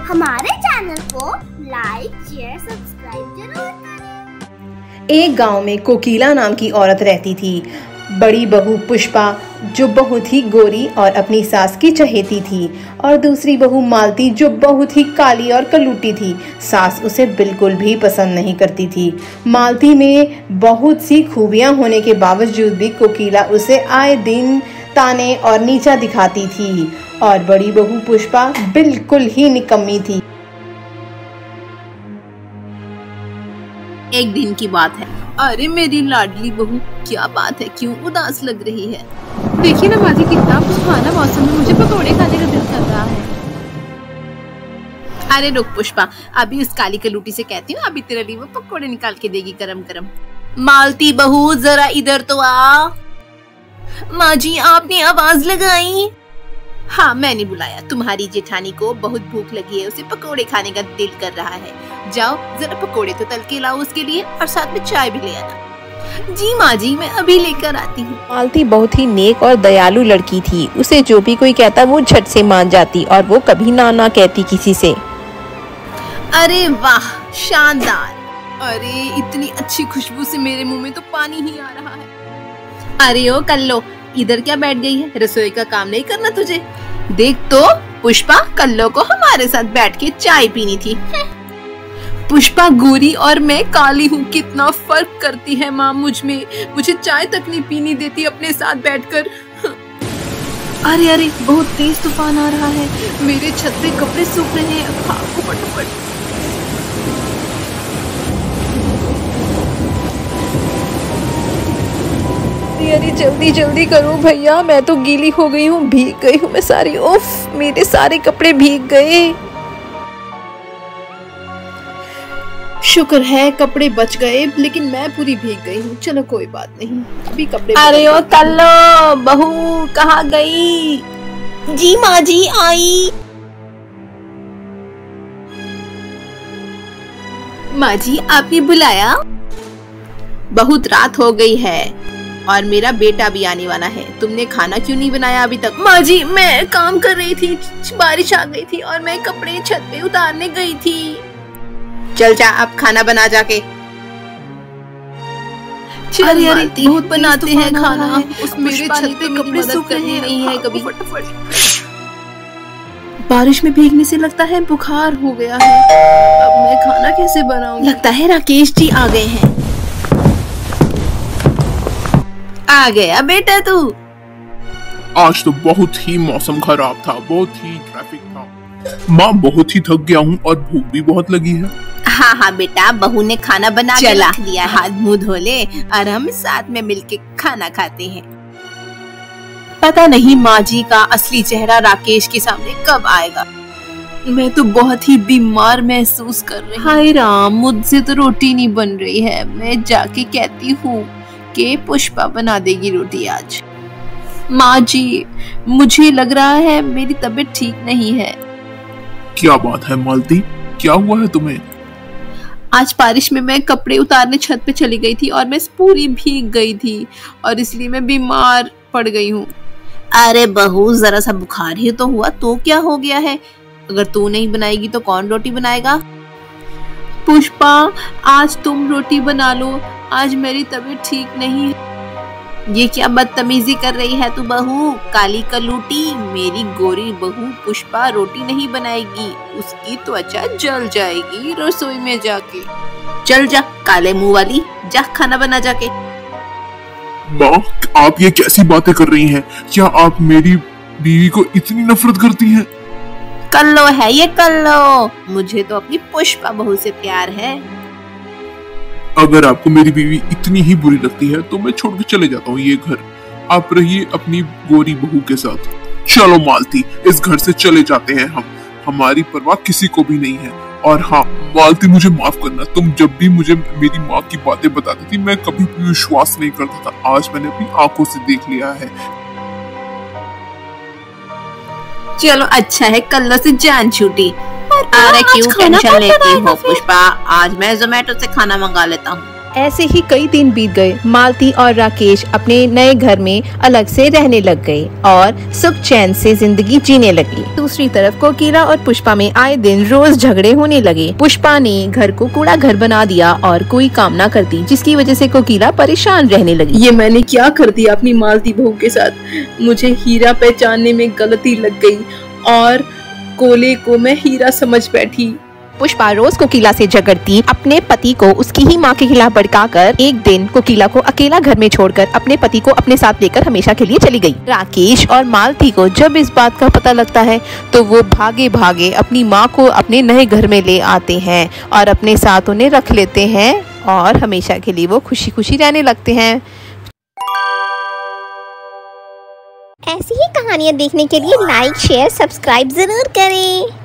हमारे चैनल को like share subscribe जरूर करें। एक गांव में कोकिला नाम की औरत रहती थी। बड़ी बहू पुष्पा जो बहुत ही गोरी और अपनी सास की चहेती थी, और दूसरी बहू मालती जो बहुत ही काली और कलूटी थी। सास उसे बिल्कुल भी पसंद नहीं करती थी। मालती में बहुत सी खूबियां होने के बावजूद भी कोकिला उसे आए दिन ताने और नीचा दिखाती थी, और बड़ी बहू पुष्पा बिल्कुल ही निकम्मी थी। एक दिन की बात है। अरे मेरी लाडली बहू, क्या बात है, क्यों उदास लग रही है? देखिए ना माजी, कितना सुहाना मौसम है, मुझे पकौड़े खाने का दिल कर रहा है। अरे रुक पुष्पा, अभी उस काली कलूटी से कहती हूँ, अभी तेरे लिए वो पकौड़े निकाल के देगी गरम गरम। मालती बहू जरा इधर तो आ। माँ जी आपने आवाज लगाई? हाँ मैंने बुलाया। तुम्हारी जेठानी को बहुत भूख लगी है, उसे पकोड़े खाने का दिल कर रहा है। जाओ जरा पकोड़े तो तल के लाओ उसके लिए, और साथ में चाय भी ले आना। जी माँ जी, मैं अभी लेकर आती हूँ। मालती बहुत ही नेक और दयालु लड़की थी। उसे जो भी कोई कहता वो झट से मान जाती, और वो कभी ना कहती किसी से। अरे वाह शानदार! अरे इतनी अच्छी खुशबू से मेरे मुंह में तो पानी ही आ रहा है। अरे ओ कल्लो, इधर क्या बैठ गई है? रसोई का काम नहीं करना तुझे? देख तो पुष्पा, कल्लो को हमारे साथ बैठ के चाय पीनी थी। पुष्पा गोरी और मैं काली हूँ, कितना फर्क करती है माँ मुझ में। मुझे चाय तक नहीं पीनी देती अपने साथ बैठकर। अरे अरे बहुत तेज तूफान आ रहा है, मेरे छत पे कपड़े सूख रहे हैं। भागो फटाफट। अरे जल्दी जल्दी करो भैया, मैं तो गीली हो गई हूँ, भीग गई हूँ मैं सारी। उफ, मेरे सारे कपड़े भीग गए। शुक्र है कपड़े बच गए, लेकिन मैं पूरी भीग गई हूँ। चलो कोई बात नहीं, अभी कपड़े। अरे ओ कल्लो बहू, कहाँ गई? जी माँ जी आई। माँ जी आपने बुलाया? बहुत रात हो गई है और मेरा बेटा भी आने वाला है। तुमने खाना क्यों नहीं बनाया अभी तक? माँ जी मैं काम कर रही थी, बारिश आ गई थी और मैं कपड़े छत पे उतारने गई थी। चल जा अब खाना बना जाके। अरे अरे बहुत बनाते हैं खाना, उस मेरे छत पे कपड़े सूख रहे नहीं है कभी। बारिश में भीगने से लगता है बुखार हो गया है। अब मैं खाना कैसे बनाऊं? लगता है राकेश जी आ गए हैं। आ गया बेटा तू? आज तो बहुत ही मौसम खराब था, बहुत ही ट्रैफिक था। माँ बहुत ही थक गया हूँ और भूख भी बहुत लगी है। हाँ हाँ बेटा, बहू ने खाना बना के रख दिया है। हाथ मुंह धो ले और हम साथ में मिलके खाना खाते हैं। पता नहीं माँ जी का असली चेहरा राकेश के सामने कब आएगा। मैं तो बहुत ही बीमार महसूस कर रही हूँ। हाय राम, मुझसे तो रोटी नहीं बन रही है। मैं जाके कहती हूँ कि पुष्पा बना देगी रोटी आज। माँ जी मुझे लग रहा है मेरी तबीयत ठीक नहीं है। क्या बात है मालती, क्या हुआ है तुम्हें? आज बारिश में मैं कपड़े उतारने छत पे चली गई थी और मैं पूरी भीग गई थी, और इसलिए मैं बीमार पड़ गई हूँ। अरे बहू जरा सा बुखार ही तो हुआ, तो क्या हो गया है? अगर तू नहीं बनाएगी तो कौन रोटी बनाएगा? पुष्पा आज तुम रोटी बना लो, आज मेरी तबीयत ठीक नहीं है। ये क्या बदतमीजी कर रही है तू बहू? काली कलूटी, मेरी गोरी बहू पुष्पा रोटी नहीं बनाएगी, उसकी त्वचा जल जाएगी रसोई में जाके। चल जा काले मुंह वाली, जा खाना बना जाके। माँ आप ये कैसी बातें कर रही हैं? क्या आप मेरी बीवी को इतनी नफरत करती हैं? कल्लो है ये कल्लो, मुझे तो अपनी पुष्पा बहू से प्यार है। अगर आपको मेरी बीवी इतनी ही बुरी लगती है तो मैं छोड़ के चले जाता हूँ ये घर। आप रहिए अपनी गोरी बहू के साथ। चलो मालती, इस घर से चले जाते हैं हम। हमारी परवाह किसी को भी नहीं है। और हाँ मालती, मुझे माफ करना, तुम जब भी मुझे मेरी माँ की बातें बताती थी मैं कभी भी विश्वास नहीं करता था। आज मैंने अपनी आंखों से देख लिया है। चलो अच्छा है, कल्लो से जान छूटी। अरे क्यों टेंशन लेती हो पुष्पा? आज मैं जोमेटो से खाना मंगा लेता हूँ। ऐसे ही कई दिन बीत गए। मालती और राकेश अपने नए घर में अलग से रहने लग गए और सुख चैन से जिंदगी जीने लगी। दूसरी तरफ कोकिला और पुष्पा में आए दिन रोज झगड़े होने लगे। पुष्पा ने घर को कूड़ा घर बना दिया और कोई काम ना करती, जिसकी वजह से कोकिला परेशान रहने लगी। ये मैंने क्या कर दिया अपनी मालती बहू के साथ। मुझे हीरा पहचानने में गलती लग गई और कोले को मैं हीरा समझ बैठी। पुष्पा रोज कोकिला से झगड़ती, अपने पति को उसकी ही माँ के खिलाफ भड़काकर एक दिन कोकिला को अकेला घर में छोड़कर अपने पति को अपने साथ लेकर हमेशा के लिए चली गई। राकेश और मालती को जब इस बात का पता लगता है तो वो भागे भागे अपनी माँ को अपने नए घर में ले आते हैं और अपने साथ उन्हें रख लेते हैं और हमेशा के लिए वो खुशी खुशी रहने लगते हैं। ऐसी ही कहानियाँ देखने के लिए लाइक शेयर सब्सक्राइब जरूर करें।